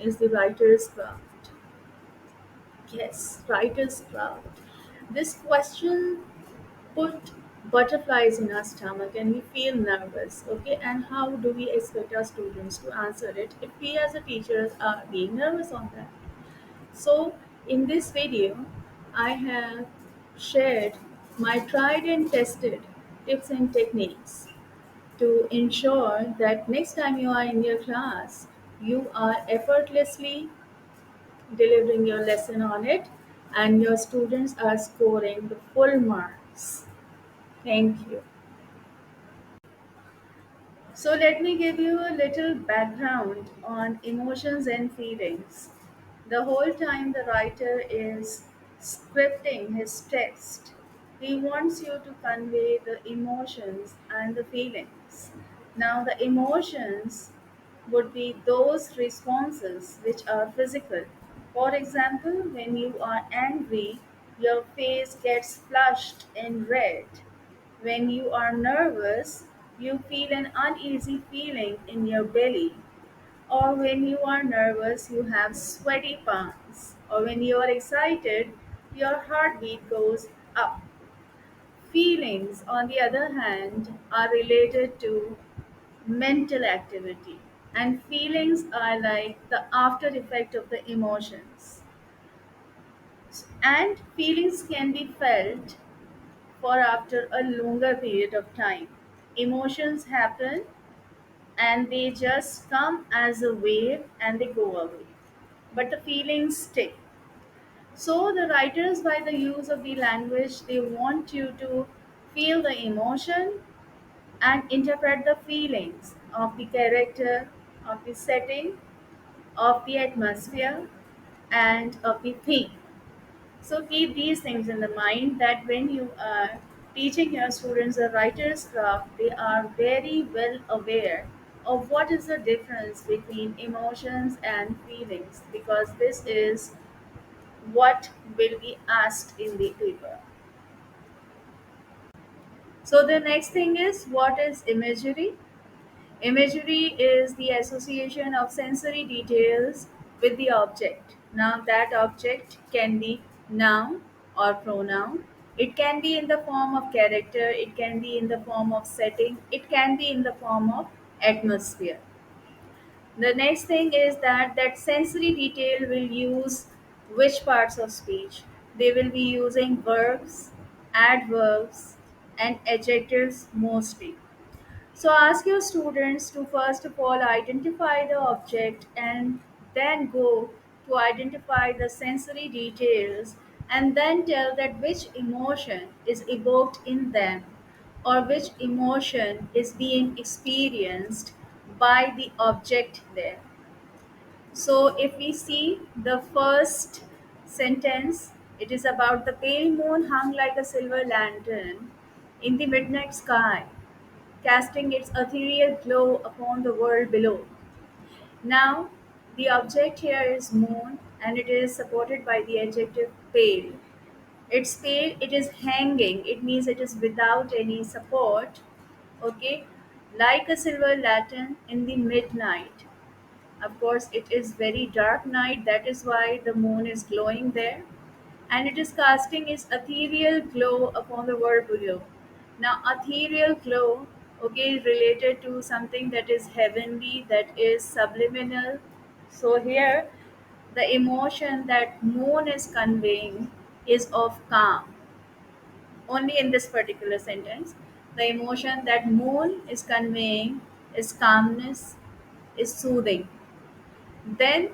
is the writer's craft. Yes, writer's craft. This question put butterflies in our stomach and we feel nervous. Okay, and how do we expect our students to answer it if we as a teachers are being nervous on that? So, in this video, I have shared my tried and tested tips and techniques to ensure that next time you are in your class, you are effortlessly delivering your lesson on it and your students are scoring the full marks. Thank you. So, let me give you a little background on emotions and feelings. The whole time the writer is scripting his text, he wants you to convey the emotions and the feelings. Now, the emotions would be those responses which are physical. For example, when you are angry, your face gets flushed in red. When you are nervous, you feel an uneasy feeling in your belly. Or when you are nervous, you have sweaty palms. Or when you are excited, your heartbeat goes up. Feelings, on the other hand, are related to mental activity. And feelings are like the after effect of the emotions. And feelings can be felt for after a longer period of time. Emotions happen and they just come as a wave and they go away. But the feelings stick. So the writers, by the use of the language, they want you to feel the emotion and interpret the feelings of the character, of the setting, of the atmosphere, and of the theme. So keep these things in the mind that when you are teaching your students a writer's craft, they are very well aware of what is the difference between emotions and feelings because this is what will be asked in the paper. So the next thing is what is imagery? Imagery is the association of sensory details with the object. Now, that object can be noun or pronoun. It can be in the form of character, it can be in the form of setting, it can be in the form of atmosphere. The next thing is that sensory detail will use which parts of speech. They will be using verbs, adverbs, and adjectives mostly. So ask your students to first of all identify the object and then go to identify the sensory details and then tell that which emotion is evoked in them or which emotion is being experienced by the object there. So if we see the first sentence, it is about the pale moon hung like a silver lantern in the midnight sky casting its ethereal glow upon the world below. Now, the object here is moon and it is supported by the adjective pale. It's pale, it is hanging, it means it is without any support, okay, like a silver lantern in the midnight. Of course, it is very dark night, that is why the moon is glowing there, and it is casting its ethereal glow upon the world below. Now, ethereal glow, okay, is related to something that is heavenly, that is subliminal. So here, the emotion that moon is conveying is of calm. Only in this particular sentence, the emotion that moon is conveying is calmness, is soothing. Then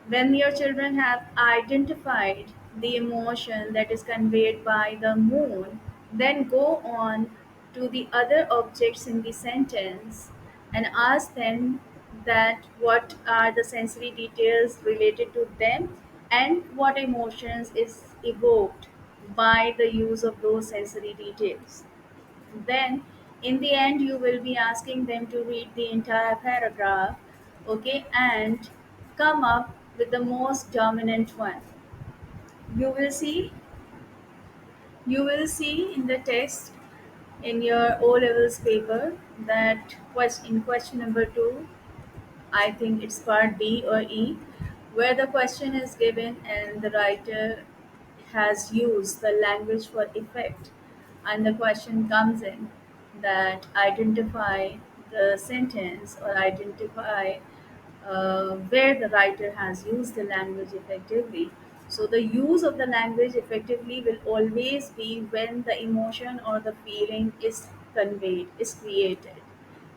when your children have identified the emotion that is conveyed by the moon, then go on to the other objects in the sentence and ask them that what are the sensory details related to them and what emotions is evoked by the use of those sensory details. Then in the end you will be asking them to read the entire paragraph, okay, and come up with the most dominant one. You will see you will see in the text in your O levels paper that in question number 2 I think it's part D or E, where the question is given and the writer has used the language for effect, and the question comes in that identify the sentence or identify where the writer has used the language effectively. So, the use of the language effectively will always be when the emotion or the feeling is conveyed, is created.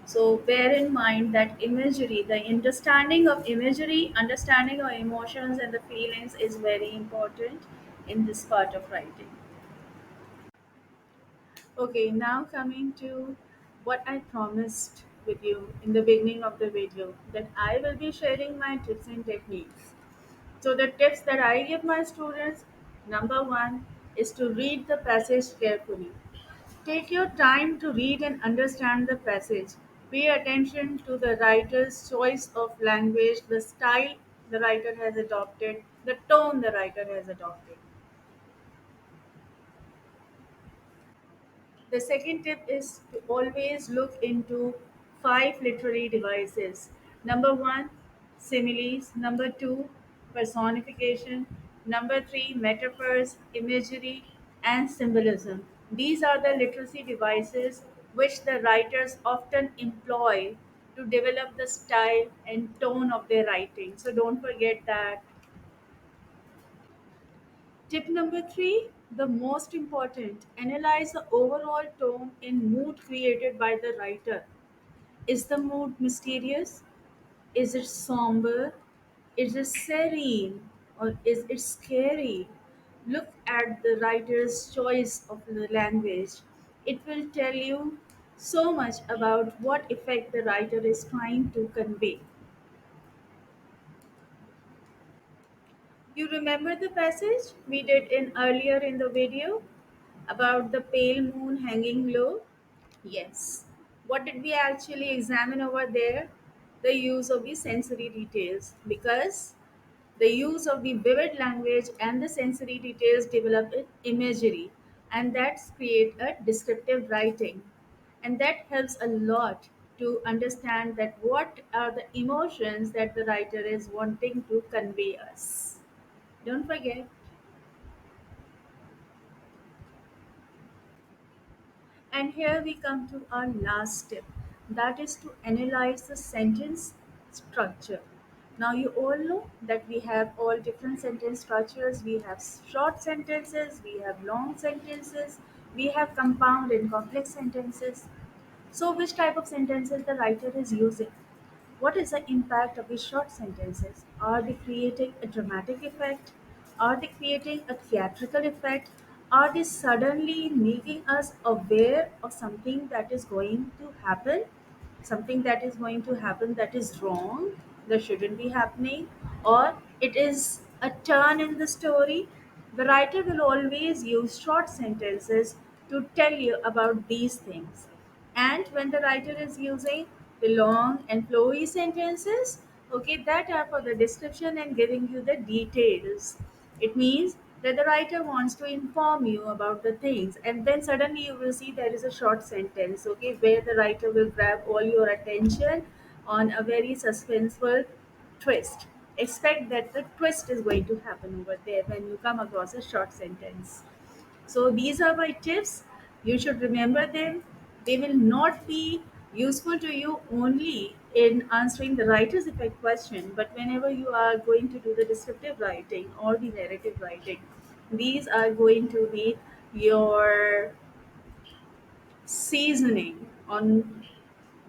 So, bear in mind that imagery, the understanding of imagery, understanding of emotions and the feelings is very important in this part of writing. Okay, now coming to what I promised with you in the beginning of the video, that I will be sharing my tips and techniques. So, the tips that I give my students, number one, is to read the passage carefully. Take your time to read and understand the passage. Pay attention to the writer's choice of language, the style the writer has adopted, the tone the writer has adopted. The second tip is to always look into five literary devices. Number one, similes. Number two, personification. Number three, metaphors, imagery, and symbolism. These are the literacy devices which the writers often employ to develop the style and tone of their writing. So don't forget that. Tip number three, the most important, analyze the overall tone and mood created by the writer. Is the mood mysterious? Is it somber? Is it serene? Or is it scary? Look at the writer's choice of the language. It will tell you so much about what effect the writer is trying to convey. You remember the passage we did in earlier in the video about the pale moon hanging low? Yes. What did we actually examine over there? The use of the sensory details, because the use of the vivid language and the sensory details develop imagery, and that's create a descriptive writing, and that helps a lot to understand that what are the emotions that the writer is wanting to convey us. Don't forget. And here we come to our last step, that is to analyze the sentence structure. Now, you all know that we have all different sentence structures. We have short sentences, we have long sentences, we have compound and complex sentences. So, which type of sentences the writer is using? What is the impact of these short sentences? Are they creating a dramatic effect? Are they creating a theatrical effect? Are they suddenly making us aware of something that is going to happen? Something that is going to happen that is wrong, that shouldn't be happening, or it is a turn in the story? The writer will always use short sentences to tell you about these things. And when the writer is using the long and flowy sentences, okay, that are for the description and giving you the details. It means that the writer wants to inform you about the things, and then suddenly you will see there is a short sentence, okay, where the writer will grab all your attention on a very suspenseful twist. Expect that the twist is going to happen over there when you come across a short sentence. So these are my tips. You should remember them. They will not be useful to you only in answering the writer's effect question, but whenever you are going to do the descriptive writing or the narrative writing, these are going to be your seasoning on.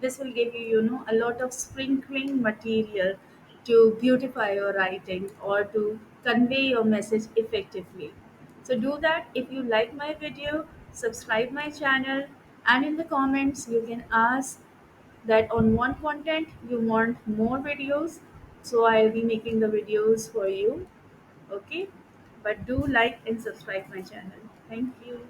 This will give you, a lot of sprinkling material to beautify your writing or to convey your message effectively. So do that. If you like my video, subscribe my channel, and in the comments you can ask that on one content you want more videos. So I'll be making the videos for you. Okay? But do like and subscribe my channel. Thank you.